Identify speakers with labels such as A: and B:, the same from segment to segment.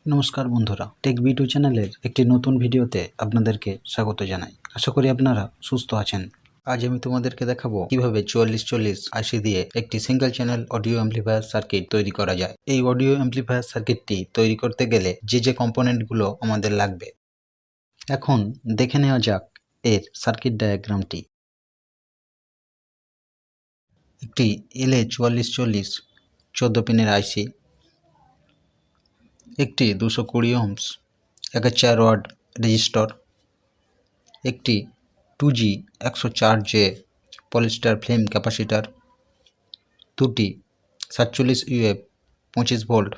A: নমস্কার বন্ধুরা, take video চ্যানেলের একটি নতুন ভিডিওতে আপনাদেরকে স্বাগত জানাই। আশা করি আপনারা সুস্থ আছেন। আজ আমি তোমাদেরকে দেখাবো কিভাবে 4440 আইসি দিয়ে একটি single channel audio amplifier circuit তৈরি করা যায়। এই অডিও অ্যাম্পলিফায়ার সার্কিটটি তৈরি করতে গেলে যে কম্পোনেন্টগুলো আমাদের লাগবে, এখন দেখে নেওয়া যাক এর সার্কিট ডায়াগ্রামটি। একটি LA4440 14 পিনের আইসি, একটি 220 ohms 1004 ওয়াট রেজিস্টর, একটি 2G 104J polyester film capacitor, দুটি 47 UF 25 ভোল্ট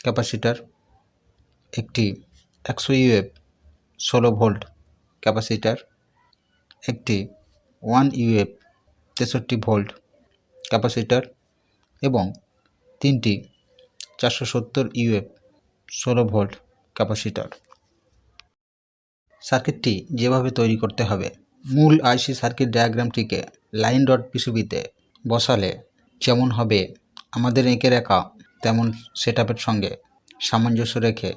A: ক্যাপাসিটার, একটি 100 UF 16 ভোল্ট ক্যাপাসিটার, একটি 1 UF 63 ভোল্ট ক্যাপাসিটার এবং তিনটি 470 UF 16 ভোল্ট ক্যাপাসিটার। সার্কিটটি যেভাবে তৈরি করতে হবে, মূল আইসি সার্কিট ডায়াগ্রামটিকে লাইন ডট পিসিবিতে বসালে যেমন হবে আমাদের এঁকে রাখা, তেমন সেটআপের সঙ্গে সামঞ্জস্য রেখে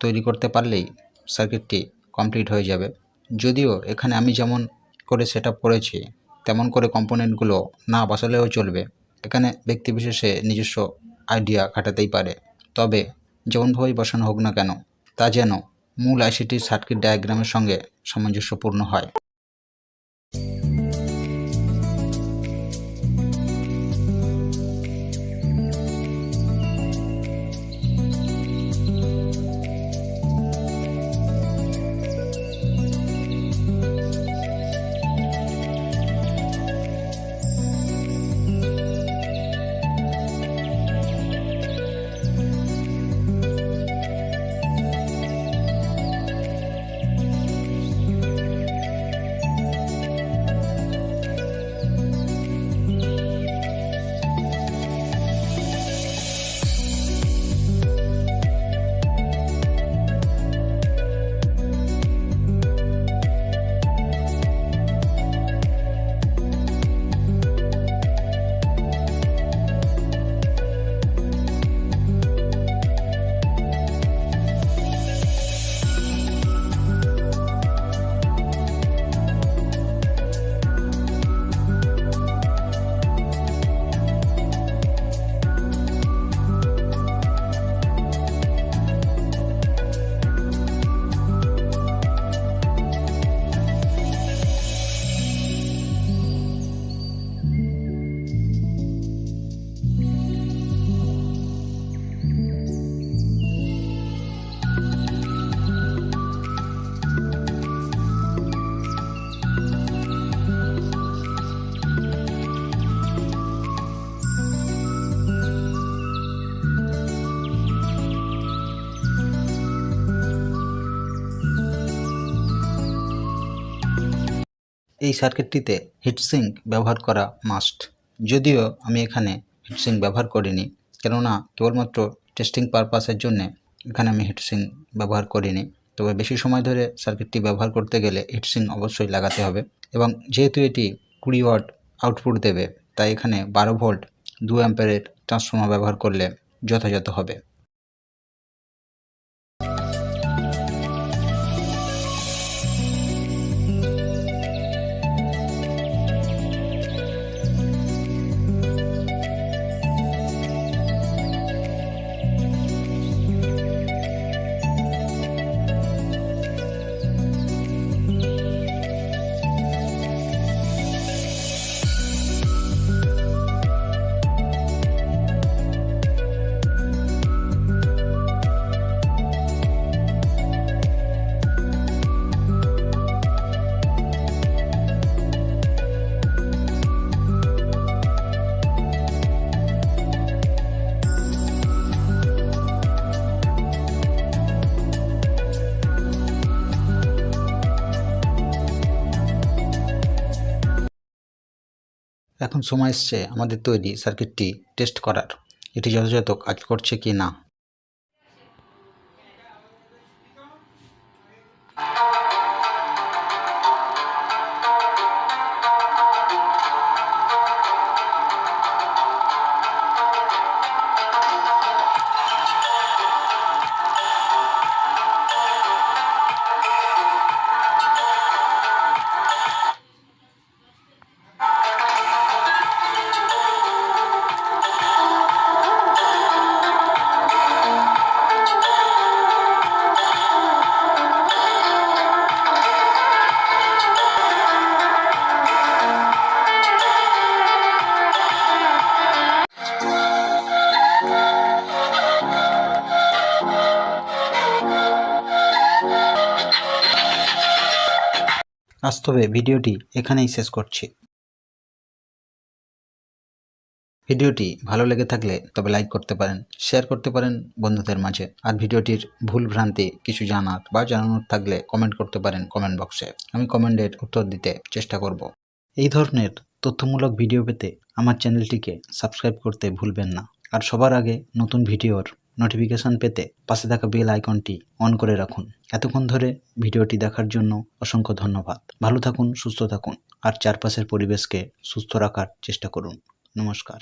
A: তৈরি করতে পারলেই সার্কিটটি কমপ্লিট হয়ে যাবে। যদিও এখানে আমি যেমন করে সেটআপ করেছি তেমন করে কম্পোনেন্টগুলো না বসালেও চলবে, এখানে ব্যক্তিবিশেষে নিজস্ব আইডিয়া খাটাতেই পারে। তবে যেমনভাবেই বসানো হোক না কেন, তা যেন মূল আইসিটির সার্কিট ডায়াগ্রামের সঙ্গে সামঞ্জস্যপূর্ণ হয়। এই সার্কিটটিতে হিটসিঙ্ক ব্যবহার করা মাস্ট। যদিও আমি এখানে হিটসিঙ্ক ব্যবহার করিনি, কেননা কেবলমাত্র টেস্টিং পারপাসের জন্য এখানে আমি হিটসিঙ্ক ব্যবহার করিনি। তবে বেশি সময় ধরে সার্কিটটি ব্যবহার করতে গেলে হিটসিঙ্ক অবশ্যই লাগাতে হবে। এবং যেহেতু এটি 20 ওয়াট আউটপুট দেবে, তাই এখানে 12 ভোল্ট 2 অ্যাম্পিয়ারের ট্রান্সফর্মার ব্যবহার করলে যথাযথ হবে। এখন সময় এসছে আমাদের তৈরি সার্কিটটি টেস্ট করার, এটি যথাযথ কাজ করছে কি না। বাস্তবে ভিডিওটি এখানেই শেষ করছি। ভিডিওটি ভালো লেগে থাকলে তবে লাইক করতে পারেন, শেয়ার করতে পারেন বন্ধুদের মাঝে। আর ভিডিওটির ভুল ভ্রান্তি কিছু জানার বা জানানোর থাকলে কমেন্ট করতে পারেন কমেন্ট বক্সে। আমি কমেন্টের উত্তর দিতে চেষ্টা করব। এই ধরনের তথ্যমূলক ভিডিও পেতে আমার চ্যানেলটিকে সাবস্ক্রাইব করতে ভুলবেন না। আর সবার আগে নতুন ভিডিওর নোটিফিকেশন পেতে পাশে থাকা বেল আইকনটি অন করে রাখুন। এতক্ষণ ধরে ভিডিওটি দেখার জন্য অসংখ্য ধন্যবাদ। ভালো থাকুন, সুস্থ থাকুন আর চারপাশের পরিবেশকে সুস্থ রাখার চেষ্টা করুন। নমস্কার।